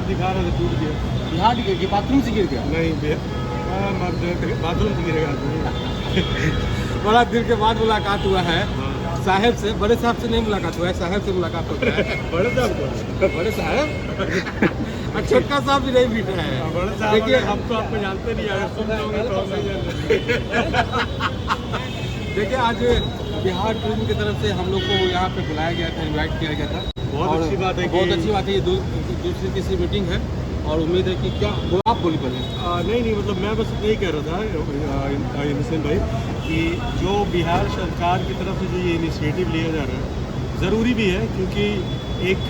दिखा रहा था, टूट गया। यहाँ गिर गया, बाथरूम से गिर गया? नहीं बाथरूम से गिरेगा आदमी। बड़ा देर के बाद मुलाकात हुआ है हाँ। साहब से। बड़े साहब से नहीं मुलाकात हुआ है, साहब से मुलाकात होता है। बड़े साहब को, बड़े साहब और छोटका साहब भी नहीं बीत रहे हैं। बड़े साहब देखिए हम तो आपको जानते नहीं, अगर सुन लोगे तो हम नहीं जानते। देखिए आज बिहार टूरिज्म की तरफ से हम लोग को यहाँ पे बुलाया गया था, इनवाइट किया गया था। बहुत अच्छी बात है कि बहुत अच्छी बात है, ये दूसरी तीसरी मीटिंग है और उम्मीद है कि क्या वो आप बोली पहले। नहीं मतलब मैं बस यही कह रहा था इनसेन भाई कि जो बिहार सरकार की तरफ से जो ये इनिशिएटिव लिया जा रहा है ज़रूरी भी है, क्योंकि एक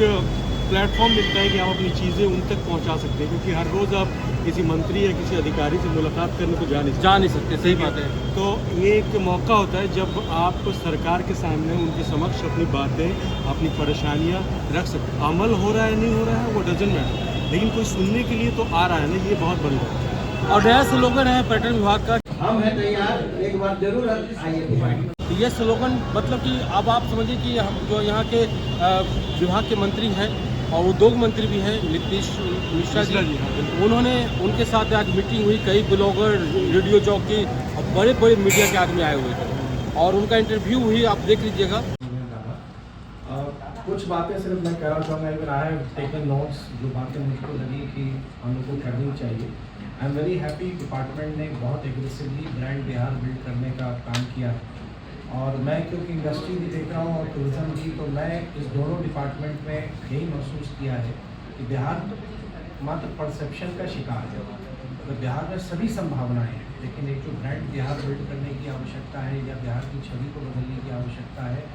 प्लेटफॉर्म मिलता है कि आप अपनी चीज़ें उन तक पहुंचा सकते हैं, क्योंकि हर रोज़ आप किसी मंत्री या किसी अधिकारी से मुलाकात करने को जा नहीं सकते। सही बात है। तो ये एक मौका होता है जब आप सरकार के सामने उनके समक्ष अपनी बातें, अपनी परेशानियां रख सकते हैं। अमल हो रहा है नहीं हो रहा है वो डजंट मैटर, लेकिन कोई सुनने के लिए तो आ रहा है ना, ये बहुत बड़ी बात है। और नया स्लोगन है पर्यटन विभाग का, हम हैं तैयार, एक बार जरूर आइए। ये स्लोगन मतलब कि अब आप समझिए कि हम जो यहाँ के विभाग के मंत्री हैं और उद्योग मंत्री भी हैं नीतीश मिश्रा जी, उन्होंने उनके साथ आज मीटिंग हुई। कई ब्लॉगर, रेडियो जॉकी और बड़े बड़े मीडिया के आदमी आए हुए थे और उनका इंटरव्यू हुई, आप देख लीजिएगा। कुछ बातें सिर्फ मैं कहना चाहूँगा, even I have taken notes, जो बातें मुझको लगी कि हम लोग को करनी चाहिए। I am very happy, department ने बहुत एग्रेसिवली ब्रांड बिहार बिल्ड करने का काम किया है। और मैं क्योंकि इंडस्ट्री भी देख रहा हूँ और टूरिज़्म भी, तो मैं इस दोनों डिपार्टमेंट में यही महसूस किया है कि बिहार मात्र परसेप्शन का शिकार है। तो बिहार में सभी संभावनाएं हैं, लेकिन एक जो ब्रांड बिहार बिल्ड करने की आवश्यकता है, या बिहार की छवि को बदलने की आवश्यकता है,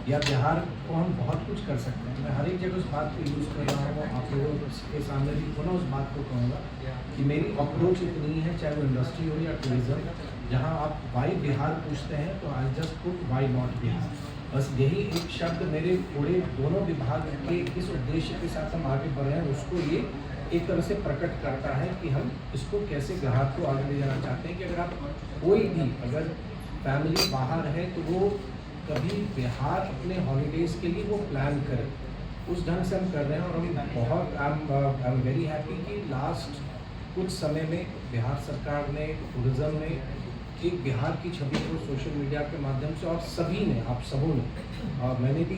या बिहार को हम बहुत कुछ कर सकते हैं। मैं हर एक जगह उस बात को यूज़ कर रहा हूँ, आप लोगों के सामने भी पुनः उस बात को कहूँगा कि मेरी अप्रोच इतनी है, चाहे वो इंडस्ट्री हो या टूरिज़्म, जहाँ आप वाई बिहार पूछते हैं तो I just put why not Bihar. बस यही एक शब्द मेरे पूरे दोनों विभाग के किस उद्देश्य के साथ हम आगे बढ़ रहे हैं उसको ये एक तरह से प्रकट करता है कि हम इसको कैसे ग्राहक को आगे ले जाना चाहते हैं। कि अगर आप कोई भी अगर फैमिली बाहर है तो वो कभी बिहार अपने हॉलीडेज़ के लिए वो प्लान करें, उस ढंग से हम कर रहे हैं। और हम बहुत आई एम वेरी हैप्पी कि लास्ट कुछ समय में बिहार सरकार ने, टूरिज़्म ने एक बिहार की छवि को सोशल मीडिया के माध्यम से, और सभी ने, आप सबों ने, मैंने भी,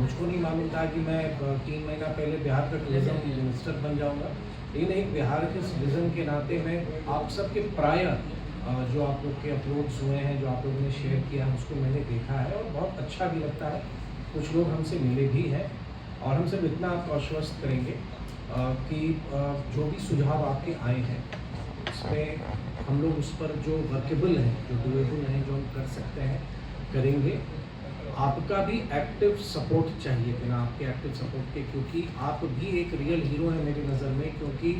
मुझको नहीं मालूम था कि मैं 3 महीना पहले बिहार का टूरिज़्म मिनिस्टर बन जाऊंगा, लेकिन एक बिहार के सिटीजन के नाते में आप सबके प्राय जो आप लोग के अपलोड्स हुए हैं, जो आप लोगों ने शेयर किया है, उसको मैंने देखा है और बहुत अच्छा भी लगता है। कुछ लोग हमसे मिले भी हैं और हम सब इतना आपको आश्वस्त करेंगे कि जो भी सुझाव आपके आए हैं उसमें हम लोग उस पर जो वर्केबल हैं, जो डुएबल हैं, जो हम कर सकते हैं करेंगे। आपका भी एक्टिव सपोर्ट चाहिए, बिना आपके एक्टिव सपोर्ट के, क्योंकि आप भी एक रियल हीरो हैं मेरी नज़र में। क्योंकि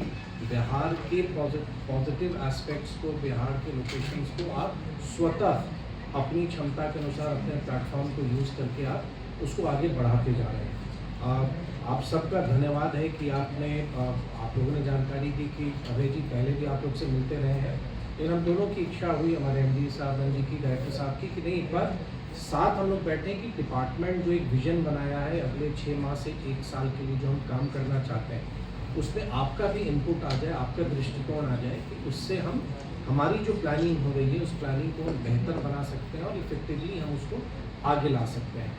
बिहार के पॉजिटिव एस्पेक्ट्स को, बिहार के लोकेशंस को आप स्वतः अपनी क्षमता के अनुसार अपने प्लेटफॉर्म को यूज़ करके आप उसको आगे बढ़ाते जा रहे हैं। आप सबका धन्यवाद है कि आपने, आप लोगों ने जानकारी दी कि अभय जी पहले भी आप लोग से मिलते रहे हैं, लेकिन हम दोनों की इच्छा हुई, हमारे MD साहब जी की, डायरेक्टर साहब की, कि नहीं एक बार साथ हम लोग बैठे कि डिपार्टमेंट जो एक विजन बनाया है अगले 6 माह से 1 साल के लिए जो हम काम करना चाहते हैं, उसमें आपका भी इनपुट आ जाए, आपका दृष्टिकोण आ जाए, कि उससे हम, हमारी जो प्लानिंग हो रही है उस प्लानिंग को हम बेहतर बना सकते हैं और इफेक्टिवली हम उसको आगे ला सकते हैं।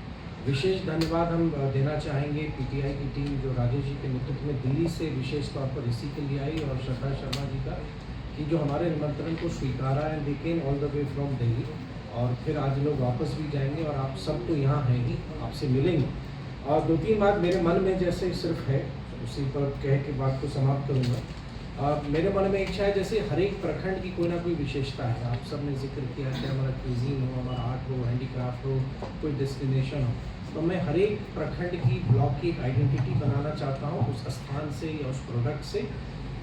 विशेष धन्यवाद हम देना चाहेंगे PTI की टीम, जो राजेश जी के नेतृत्व में दिल्ली से विशेष तौर पर इसी के लिए आई, और श्रद्धा शर्मा जी का, कि जो हमारे निमंत्रण को स्वीकारा है, they came all the way from Delhi, और फिर आज लोग वापस भी जाएंगे और आप सब तो यहाँ हैं ही, आपसे मिलेंगे। और 2-3 बात मेरे मन में जैसे सिर्फ है, उसी पर कह के बात को समाप्त करूँगा। मेरे मन में इच्छा है, जैसे हर एक प्रखंड की कोई ना कोई विशेषता है, आप सब ने जिक्र किया कि हमारा क्यूजीन हो, हमारा आर्ट हो, हैंडीक्राफ्ट हो, कोई डेस्टिनेशन हो, तो मैं हर एक प्रखंड की, ब्लॉक की एक आइडेंटिटी बनाना चाहता हूँ उस स्थान से या उस प्रोडक्ट से।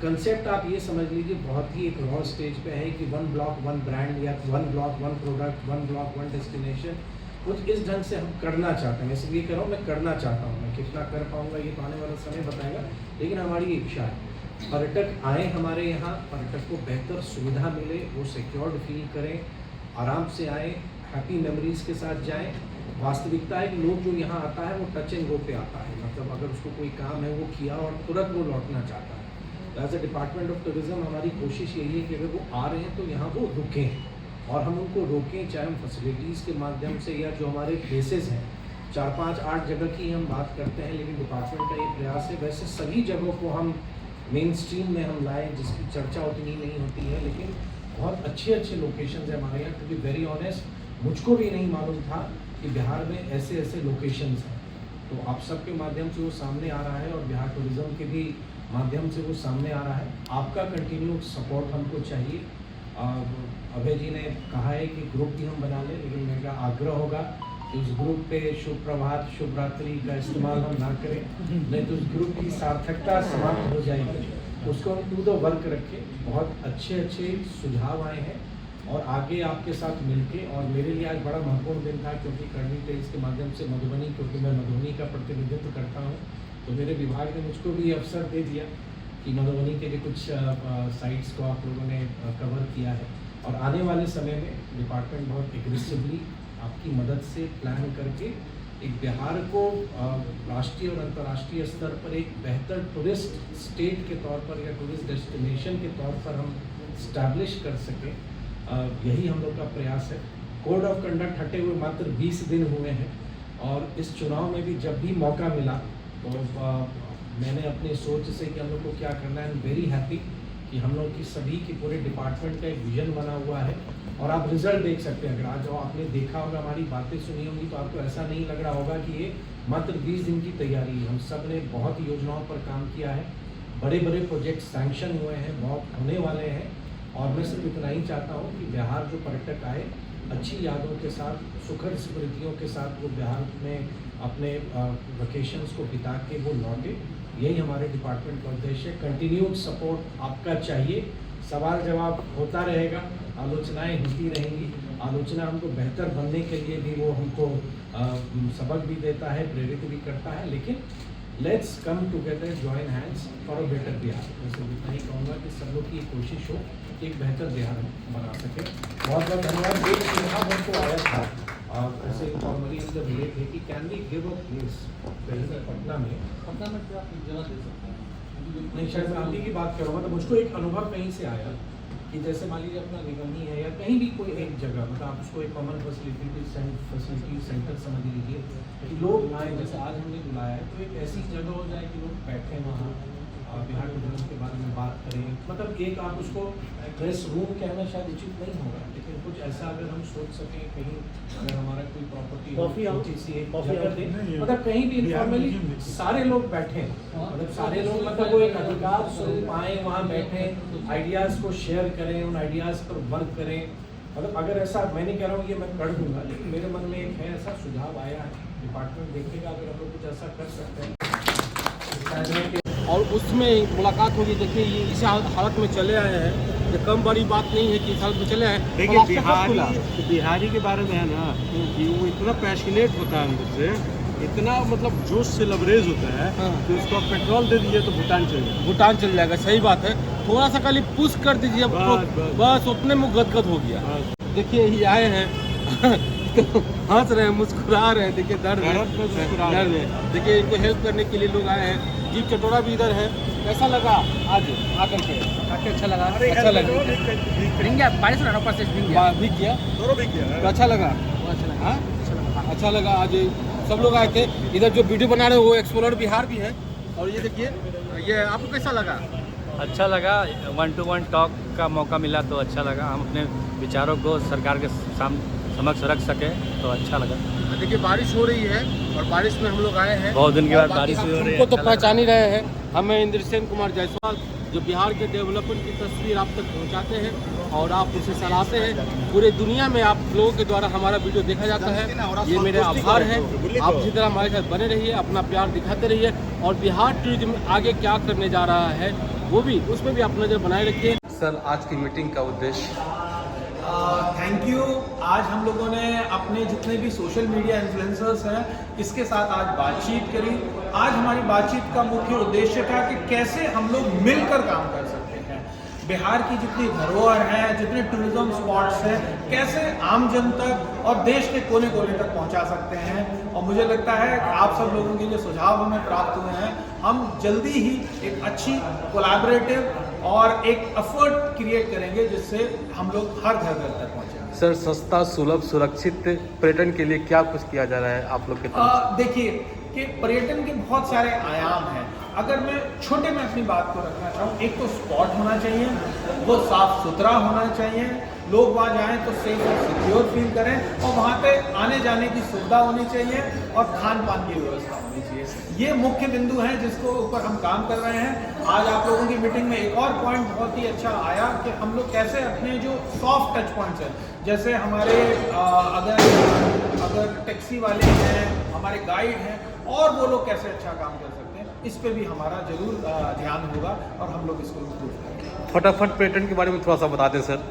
कंसेप्ट आप ये समझ लीजिए बहुत ही एक रॉ स्टेज पे है कि 1 ब्लॉक 1 ब्रांड, या 1 ब्लॉक 1 प्रोडक्ट, 1 ब्लॉक 1 डेस्टिनेशन, कुछ इस ढंग से हम करना चाहते हैं। मैं सिर्फ ये कह रहा हूँ, मैं करना चाहता हूँ, मैं कितना कर पाऊँगा ये तो आने वाला समय बताएगा, लेकिन हमारी इच्छा है पर्यटक आए हमारे यहाँ, पर्यटक को बेहतर सुविधा मिले, वो सिक्योर्ड फील करें, आराम से आए, हैप्पी मेमोरीज़ के साथ जाएँ। वास्तविकता है कि लोग जो यहाँ आता है वो टच एंड गो पे आता है, मतलब अगर उसको कोई काम है वो किया और तुरंत वो लौटना चाहता है। As a department of tourism हमारी कोशिश यही है कि अगर वो आ रहे हैं तो यहाँ वो रुकें, और हम उनको रोकें, चाहे हम फैसिलिटीज़ के माध्यम से या जो हमारे प्लेसेस हैं 4, 5, 8 जगह की हम बात करते हैं, लेकिन डिपार्टमेंट का ये प्रयास है वैसे सभी जगहों को हम मेन स्ट्रीम में हम लाएँ जिसकी चर्चा उतनी नहीं होती है, लेकिन बहुत अच्छे अच्छे लोकेशंस हैं हमारे यहाँ। टू बी वेरी ऑनेस्ट, मुझको भी नहीं मालूम था कि बिहार में ऐसे ऐसे लोकेशंस हैं, तो आप सबके माध्यम से वो सामने आ रहा है और बिहार टूरिज़्म के भी माध्यम से वो सामने आ रहा है। आपका कंटिन्यू सपोर्ट हमको चाहिए। अभय जी ने कहा है कि ग्रुप भी हम बना लें, लेकिन मेरा आग्रह होगा कि उस ग्रुप पे शुभ प्रभात शुभ रात्रि का इस्तेमाल हम ना करें, नहीं तो उस ग्रुप की सार्थकता समाप्त हो जाएगी। उसको हम टू द वर्क रखें। बहुत अच्छे अच्छे सुझाव आए हैं और आगे आपके साथ मिलके, और मेरे लिए आज बड़ा महत्वपूर्ण दिन था क्योंकि कर्मी टेल्स के माध्यम से मधुबनी, क्योंकि मैं मधुबनी का प्रतिनिधित्व करता हूँ, तो मेरे विभाग ने मुझको भी अवसर दे दिया कि मधुबनी के लिए कुछ साइट्स को आप लोगों ने कवर किया है, और आने वाले समय में डिपार्टमेंट बहुत एग्रेसिवली आपकी मदद से प्लान करके एक बिहार को राष्ट्रीय और अंतर्राष्ट्रीय स्तर पर एक बेहतर टूरिस्ट स्टेट के तौर पर या टूरिस्ट डेस्टिनेशन के तौर पर हम स्टैब्लिश कर सकें, यही हम लोग का प्रयास है। कोड ऑफ कंडक्ट हटे हुए मात्र 20 दिन हुए हैं, और इस चुनाव में भी जब भी मौका मिला तो मैंने अपनी सोच से कि हम लोग को क्या करना है, वेरी हैप्पी कि हम लोग की सभी की पूरे डिपार्टमेंट का एक विजन बना हुआ है, और आप रिजल्ट देख सकते हैं। अगर आज आपने देखा होगा, हमारी बातें सुनी होंगी, तो आपको ऐसा नहीं लग रहा होगा कि ये मात्र 20 दिन की तैयारी है। हम सब ने बहुत योजनाओं पर काम किया है, बड़े बड़े प्रोजेक्ट सैंक्शन हुए हैं, बहुत होने वाले हैं, और मैं सिर्फ इतना ही चाहता हूँ कि बिहार जो पर्यटक आए अच्छी यादों के साथ, सुखद स्मृतियों के साथ वो बिहार में अपने वेकेशंस को बिता के वो लौटे। यही हमारे डिपार्टमेंट का उद्देश्य है। कंटिन्यूड सपोर्ट आपका चाहिए, सवाल जवाब होता रहेगा, आलोचनाएं होती रहेंगी। आलोचना हमको बेहतर बनने के लिए भी वो हमको सबक भी देता है, प्रेरित भी करता है, लेकिन let's come together, join hands for a better Bihar. मैं सिर्फ इतना ही कहूँगा कि सब लोग की कोशिश हो कि एक बेहतर बिहार हम बना सकें। बहुत बहुत धन्यवाद। एक सुझाव हमको आया था ऐसे फॉर्मली जब मिले थे कि can we give a place पहले पटना में क्या आप एक जगह दे सकते हैं? नहीं, शायद मैं आप ही की बात करूँगा, तो मुझको एक अनुभव कहीं से आया कि जैसे मान लीजिए अपना निगम ही है या कहीं भी कोई एक जगह, मतलब आप उसको एक कॉमन फैसिलिटी सेंटर समझ लीजिए कि लोग आए, जैसे आज हमने बुलाया है, तो एक ऐसी जगह हो जाए कि लोग बैठे वहाँ बिहार टूरिज्म के बारे में बात करें। मतलब एक आप उसको प्रेस रूम कहना शायद उचित नहीं होगा, लेकिन कुछ ऐसा अगर हम सोच सकें, कहीं अगर हमारा कोई प्रॉपर्टी छोटी सी एक जगह दें, मतलब कहीं भी इनफॉर्मली सारे लोग बैठें, मतलब सारे लोग, मतलब वो एक अधिकार स्वरूप आए, वहाँ बैठें, आइडियाज़ को शेयर करें, उन आइडियाज़ पर वर्क करें। मतलब अगर ऐसा, मैं नहीं कह रहा हूँ ये मैं कर दूँगा, लेकिन मेरे मन में एक है ऐसा सुझाव आया है, डिपार्टमेंट देखेगा अगर हम लोग कुछ ऐसा कर सकते हैं और उसमें मुलाकात होगी। देखिए ये इस हालत में चले आए हैं, ये कम बड़ी बात नहीं है कि इस हालत में चले आए। देखिए बिहारी के बारे में है ना कि वो इतना पैशनेट होता है अंदर से, इतना मतलब जोश से लबरेज होता है कि उसको आप पेट्रोल दे दीजिए तो भूटान चल जाएगा। भूटान चल जाएगा, सही बात है। थोड़ा सा खाली पुश कर दीजिए, बस उतने में गदगद हो गया। देखिए ये आए हैं तो हंस रहे हैं, मुस्कुरा रहे हैं। देखिए दर्द है। देखिए इनको हेल्प करने के लिए लोग आए हैं। जीप चटोरा भी इधर है। कैसा लगा आज आकर के? काफी अच्छा लगा। अच्छा लगा। भीग गया, बारिश हो रहा है, ऊपर से भीग गया। भीग गया, दोनों भी किया तो अच्छा लगा। हाँ अच्छा लगा। आज सब लोग आए थे। इधर जो वीडियो बना रहे हैं वो एक्सप्लोरर बिहार भी है। और ये देखिए, ये आपको कैसा लगा? अच्छा लगा। 1 to 1 टॉक का मौका मिला तो अच्छा लगा। हम अपने विचारों को सरकार के समक्ष रख सके तो अच्छा लगा। देखिए बारिश हो रही है और बारिश में हम लोग आए हैं। बहुत दिन के बाद बारिश हो रही है। हमको तो पहचान ही रहे हैं। हमें इंद्रसेन कुमार जायसवाल, जो बिहार के डेवलपमेंट की तस्वीर आप तक पहुंचाते हैं और आप उसे सराहते हैं। पूरे दुनिया में आप लोगों के द्वारा हमारा वीडियो देखा जाता है, ये मेरे आभार है। आप इसी तरह हमारे साथ बने रहिए, अपना प्यार दिखाते रहिए और बिहार टूरिज्म आगे क्या करने जा रहा है वो भी, उसमें भी आप नज़र बनाए रखिए। सर, आज की मीटिंग का उद्देश्य? Thank you. आज हम लोगों ने अपने जितने भी सोशल मीडिया इन्फ्लुएंसर्स हैं इसके साथ आज बातचीत करी। आज हमारी बातचीत का मुख्य उद्देश्य था कि कैसे हम लोग मिलकर काम कर सकते हैं। बिहार की जितनी धरोहर है, जितने टूरिज्म स्पॉट्स हैं, कैसे आम जन तक और देश के कोने कोने तक पहुंचा सकते हैं। और मुझे लगता है कि आप सब लोगों के जो सुझाव हमें प्राप्त हुए हैं, हम जल्दी ही एक अच्छी कोलैबोरेटिव और एक एफर्ट क्रिएट करेंगे जिससे हम लोग हर घर घर तक पहुंचे। सर सस्ता सुलभ सुरक्षित पर्यटन के लिए क्या कुछ किया जा रहा है आप लोग के तरफ? देखिए कि पर्यटन के बहुत सारे आयाम हैं। अगर मैं छोटे में अपनी बात को रखना चाहूँ, एक तो स्पॉट होना चाहिए, वो साफ सुथरा होना चाहिए, लोग वहाँ जाएं तो सेफ और सिक्योर फील करें, और वहाँ पे आने जाने की सुविधा होनी चाहिए और खान पान की व्यवस्था होनी चाहिए। ये मुख्य बिंदु हैं जिसको ऊपर हम काम कर रहे हैं। आज आप लोगों की मीटिंग में एक और पॉइंट बहुत ही अच्छा आया कि हम लोग कैसे अपने जो सॉफ्ट टच पॉइंट्स हैं, जैसे हमारे अगर टैक्सी वाले हैं, हमारे गाइड हैं, और वो लोग कैसे अच्छा काम कर सकते हैं, इस पे भी हमारा जरूर ध्यान होगा और हम लोग इसको इम्प्रूव करेंगे। फटाफट पर्यटन के बारे में थोड़ा सा बता दें सर।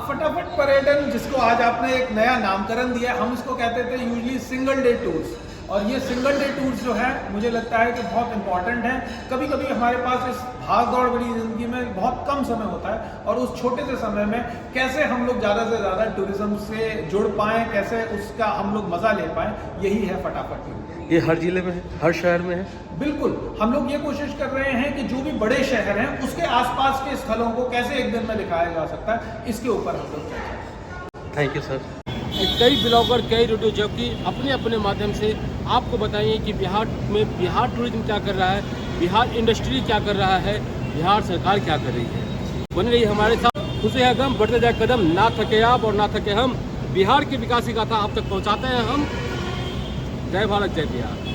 फटाफट पर्यटन, जिसको आज आपने एक नया नामकरण दिया, हम इसको कहते थे यूजली सिंगल डे टूर्स। और ये सिंगल डे टूर्स जो है, मुझे लगता है कि बहुत इंपॉर्टेंट है। कभी कभी हमारे पास इस भाग दौड़ भरी जिंदगी में बहुत कम समय होता है, और उस छोटे से समय में कैसे हम लोग ज़्यादा से ज़्यादा टूरिज्म से जुड़ पाएँ, कैसे उसका हम लोग मज़ा ले पाएँ, यही है फटाफट टूर। ये हर जिले में है, हर शहर में है? बिल्कुल, हम लोग ये कोशिश कर रहे हैं कि जो भी बड़े शहर हैं उसके आसपास के स्थलों को कैसे एक दिन में दिखाया जा सकता है, इसके ऊपर हम लोग चर्चा करें। Thank you sir. कई ब्लॉगर, कई रेडियो जबकि अपने अपने माध्यम से आपको बताइए कि बिहार में बिहार टूरिज्म क्या कर रहा है, बिहार इंडस्ट्री क्या कर रहा है, बिहार सरकार क्या कर रही है। बन रही हमारे साथ, खुशी है गम, बढ़ते जाए कदम, ना थके आप और ना थके हम। बिहार की विकास की गाथा आप तक पहुंचाते हैं हम। जय भारत, जय बिहार।